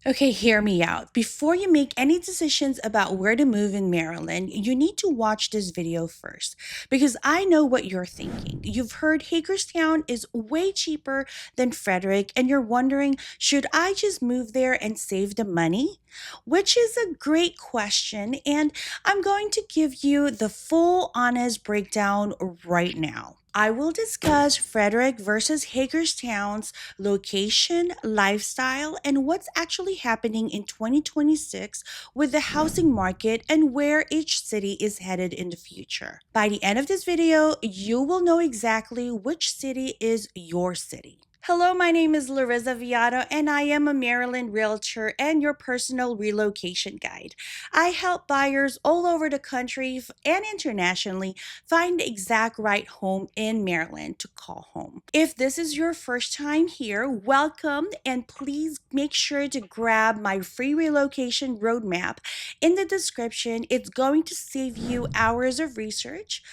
Okay, hear me out. Before you make any decisions about where to move in Maryland, you need to watch this video first because I know what you're thinking. You've heard Hagerstown is way cheaper than Frederick, and you're wondering, should I just move there and save the money? Which is a great question, and I'm going to give you the full honest breakdown right now. I will discuss Frederick versus Hagerstown's location, lifestyle, and what's actually happening in 2026 with the housing market and where each city is headed in the future. By the end of this video, you will know exactly which city is your city. Hello, my name is Larizza Viado, and I am a Maryland realtor and your personal relocation guide. I help buyers all over the country and internationally find the exact right home in Maryland to call home. If this is your first time here, welcome, and please make sure to grab my free relocation roadmap in the description. It's going to save you hours of research.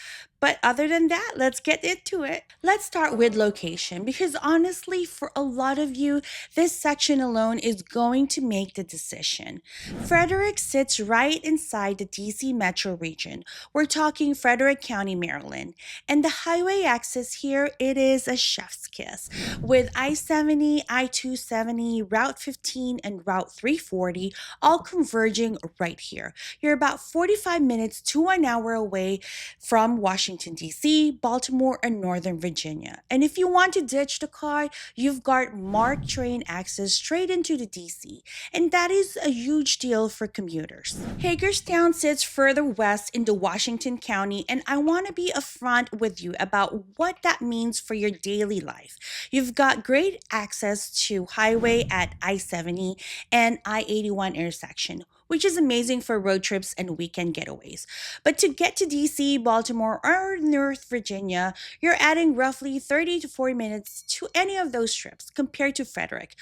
But other than that, let's get into it. Let's start with location because honestly, for a lot of you, this section alone is going to make the decision. Frederick sits right inside the DC metro region. We're talking Frederick County, Maryland. And the highway access here, it is a chef's kiss. With I-70, I-270, Route 15, and Route 340 all converging right here. You're about 45 minutes to an hour away from Washington, D.C., Baltimore, and Northern Virginia. And if you want to ditch the car, you've got MARC train access straight into the D.C., and that is a huge deal for commuters. Hagerstown sits further west into Washington County, and I want to be upfront with you about what that means for your daily life. You've got great access to highway at I-70 and I-81 intersection, which is amazing for road trips and weekend getaways. But to get to DC, Baltimore, or North Virginia, you're adding roughly 30 to 40 minutes to any of those trips compared to Frederick.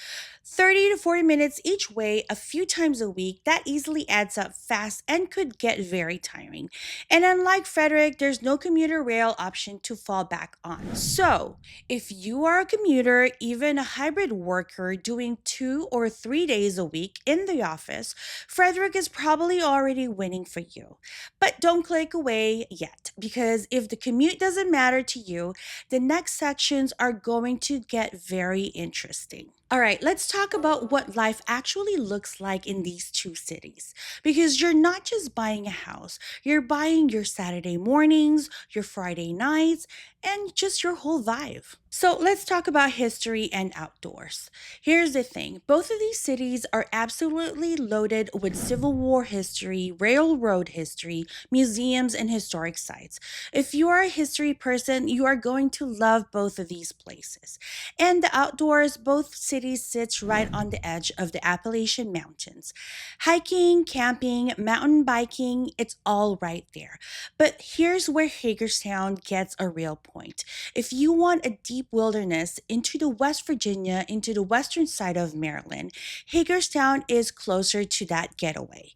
30 to 40 minutes each way a few times a week, that easily adds up fast and could get very tiring. And unlike Frederick, there's no commuter rail option to fall back on. So, if you are a commuter, even a hybrid worker doing 2 or 3 days a week in the office, Frederick is probably already winning for you. But don't click away yet, because if the commute doesn't matter to you, the next sections are going to get very interesting. All right, let's talk about what life actually looks like in these two cities. Because you're not just buying a house, you're buying your Saturday mornings, your Friday nights, and just your whole vibe. So let's talk about history and outdoors. Here's the thing, both of these cities are absolutely loaded with Civil War history, railroad history, museums, and historic sites. If you are a history person, you are going to love both of these places. And the outdoors, both cities sits right on the edge of the Appalachian Mountains. Hiking, camping, mountain biking, it's all right there. But here's where Hagerstown gets a real point. If you want a deep wilderness into the West Virginia, into the western side of Maryland, Hagerstown is closer to that getaway.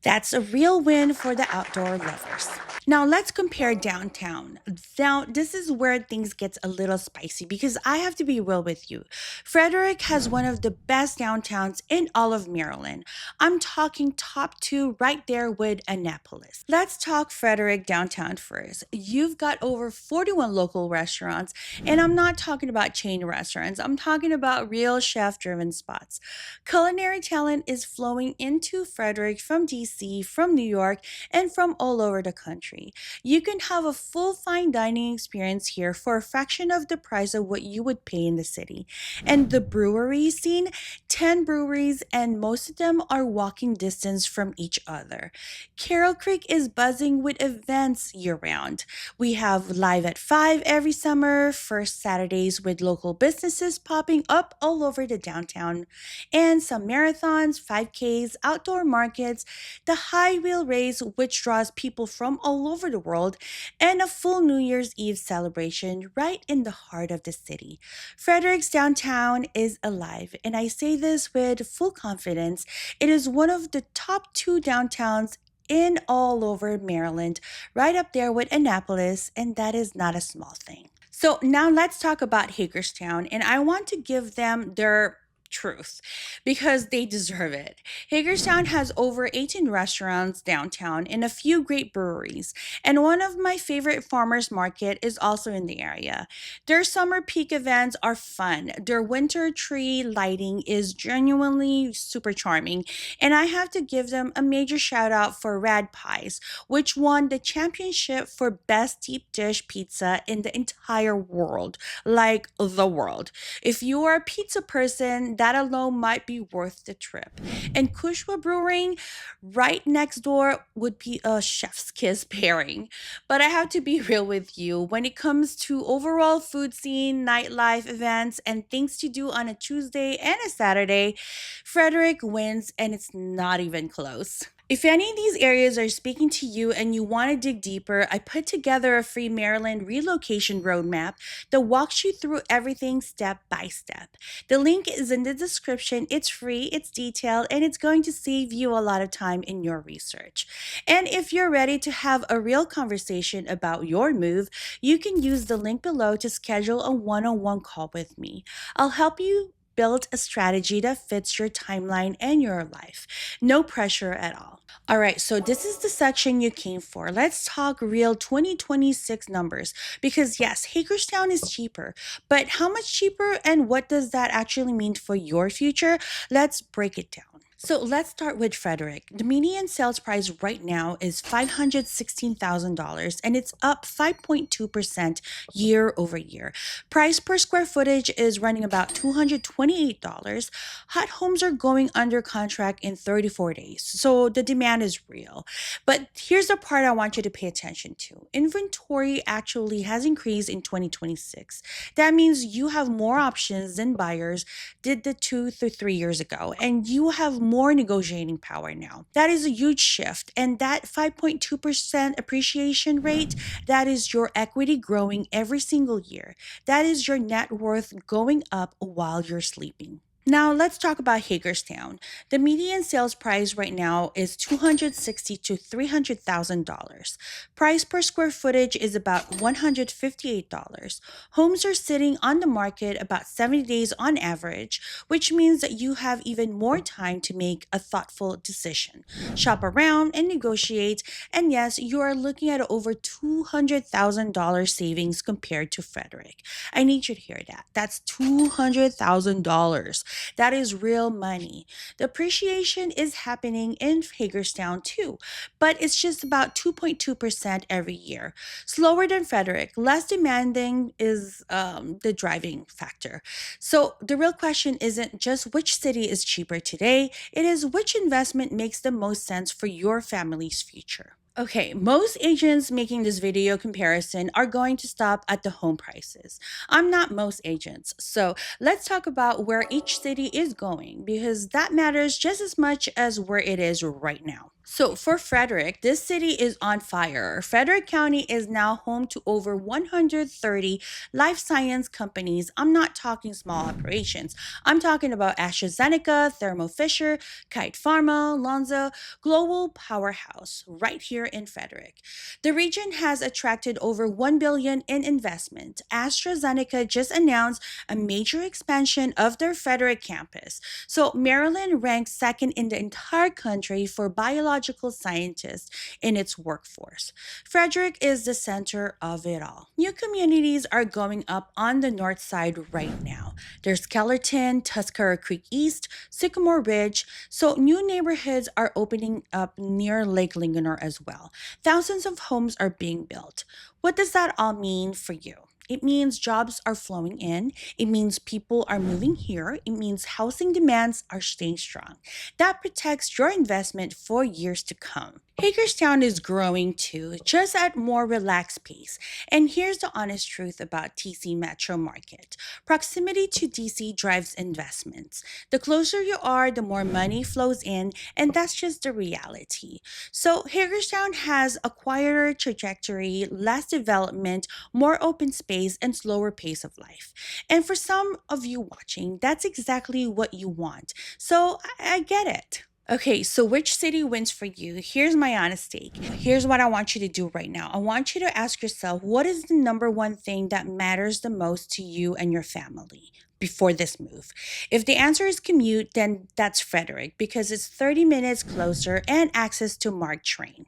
That's a real win for the outdoor lovers. Now let's compare downtown. Now this is where things gets a little spicy because I have to be real with you. Frederick has one of the best downtowns in all of Maryland. I'm talking top two right there with Annapolis. Let's talk Frederick downtown first. You've got over 41 local restaurants, and I'm not talking about chain restaurants. I'm talking about real chef-driven spots. Culinary talent is flowing into Frederick from DC, from New York, and from all over the country. You can have a full fine dining experience here for a fraction of the price of what you would pay in the city. And the brewery scene, 10 breweries, and most of them are walking distance from each other. Carroll Creek is buzzing with events year round. We have Live at 5 every summer, first Saturdays with local businesses popping up all over the downtown, and some marathons, 5Ks, outdoor markets, the high wheel race, which draws people from all over the world, and a full New Year's Eve celebration right in the heart of the city. Frederick's downtown is alive, and I say this with full confidence. It is one of the top two downtowns in all over Maryland, right up there with Annapolis, and that is not a small thing. So now let's talk about Hagerstown, and I want to give them their Truth, because they deserve it. Hagerstown has over 18 restaurants downtown and a few great breweries, and one of my favorite farmers market is also in the area. Their summer peak events are fun. Their winter tree lighting is genuinely super charming, and I have to give them a major shout out for Rad Pies, which won the championship for best deep dish pizza in the entire world, like the world. If you are a pizza person, that alone might be worth the trip. And Kushwa Brewing, right next door, would be a chef's kiss pairing. But I have to be real with you. When it comes to overall food scene, nightlife events, and things to do on a Tuesday and a Saturday, Frederick wins, and it's not even close. If any of these areas are speaking to you and you want to dig deeper, I put together a free Maryland relocation roadmap that walks you through everything step by step. The link is in the description. It's free, it's detailed, and it's going to save you a lot of time in your research. And if you're ready to have a real conversation about your move, you can use the link below to schedule a one on one call with me. I'll help you build a strategy that fits your timeline and your life. No pressure at all. All right, so this is the section you came for. Let's talk real 2026 numbers because yes, Hagerstown is cheaper, but how much cheaper and what does that actually mean for your future? Let's break it down. So let's start with Frederick. The median sales price right now is $516,000 and it's up 5.2% year over year. Price per square footage is running about $228. Hot homes are going under contract in 34 days, so the demand is real. But here's the part I want you to pay attention to. Inventory actually has increased in 2026. That means you have more options than buyers did the 2 to 3 years ago, and you have more negotiating power now. That is a huge shift, and that 5.2% appreciation rate, that is your equity growing every single year. That is your net worth going up while you're sleeping. Now let's talk about Hagerstown. The median sales price right now is $260 to $300,000. Price per square footage is about $158. Homes are sitting on the market about 70 days on average, which means that you have even more time to make a thoughtful decision. Shop around and negotiate, and yes, you are looking at over $200,000 savings compared to Frederick. I need you to hear that. That's $200,000. That is real money. The appreciation is happening in Hagerstown too, but it's just about 2.2% every year. Slower than Frederick, less demanding is the driving factor. So the real question isn't just which city is cheaper today, it is which investment makes the most sense for your family's future. Okay, most agents making this video comparison are going to stop at the home prices. I'm not most agents, so let's talk about where each city is going because that matters just as much as where it is right now. So for Frederick, this city is on fire. Frederick County is now home to over 130 life science companies. I'm not talking small operations. I'm talking about AstraZeneca, Thermo Fisher, Kite Pharma, Lonza, global powerhouse right here in Frederick. The region has attracted over 1 billion in investment. AstraZeneca just announced a major expansion of their Frederick campus. So Maryland ranks second in the entire country for biological scientists in its workforce. Frederick is the center of it all. New communities are going up on the north side right now. There's Skeleton, Tuskara Creek East, Sycamore Ridge, so new neighborhoods are opening up near Lake Linganore as well. Thousands of homes are being built. What does that all mean for you? It means jobs are flowing in. It means people are moving here. It means housing demands are staying strong. That protects your investment for years to come. Hagerstown is growing too, just at more relaxed pace. And here's the honest truth about TC metro market. Proximity to DC drives investments. The closer you are, the more money flows in, and that's just the reality. So Hagerstown has a quieter trajectory, less development, more open space, and slower pace of life. And for some of you watching, that's exactly what you want. So I get it. Okay, so which city wins for you? Here's my honest take. Here's what I want you to do right now. I want you to ask yourself, what is the number one thing that matters the most to you and your family? before this move? If the answer is commute, then that's Frederick because it's 30 minutes closer and access to Mark train.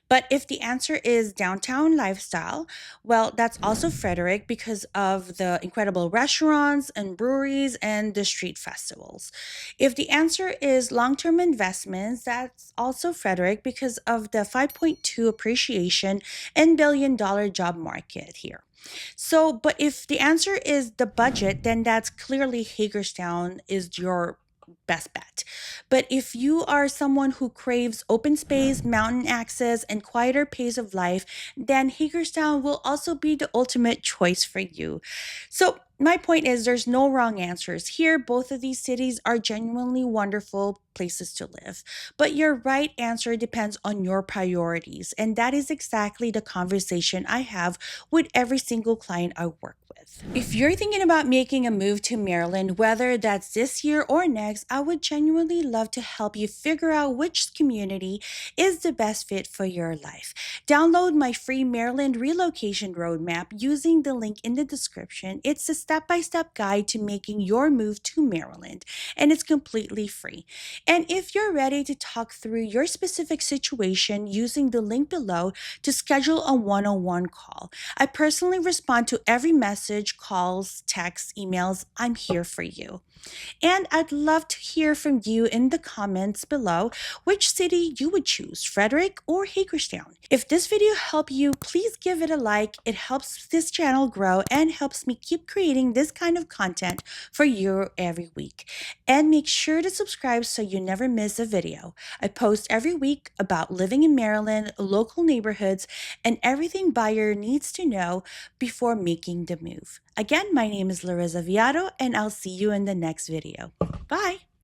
But if the answer is downtown lifestyle, well, that's also Frederick because of the incredible restaurants and breweries and the street festivals. If the answer is long term investments, that's also Frederick because of the 5.2 appreciation and $1 billion job market here. So, but if the answer is the budget, then that's clearly Hagerstown is your best bet. But if you are someone who craves open space, mountain access, and quieter pace of life, then Hagerstown will also be the ultimate choice for you. So, my point is there's no wrong answers. Here, both of these cities are genuinely wonderful places to live. But your right answer depends on your priorities. And that is exactly the conversation I have with every single client I work with. If you're thinking about making a move to Maryland, whether that's this year or next, I would genuinely love to help you figure out which community is the best fit for your life. Download my free Maryland relocation roadmap using the link in the description. It's a step by step guide to making your move to Maryland, and it's completely free. And if you're ready to talk through your specific situation using the link below to schedule a one on one call, I personally respond to every message, calls, texts, emails. I'm here for you. And I'd love to hear from you in the comments below which city you would choose, Frederick or Hagerstown. If this video helped you, please give it a like. It helps this channel grow and helps me keep creating this kind of content for you every week. And make sure to subscribe so you never miss a video. I post every week about living in Maryland, local neighborhoods, and everything buyer needs to know before making the move. Again, my name is Larizza Viado, and I'll see you in the next video. Bye!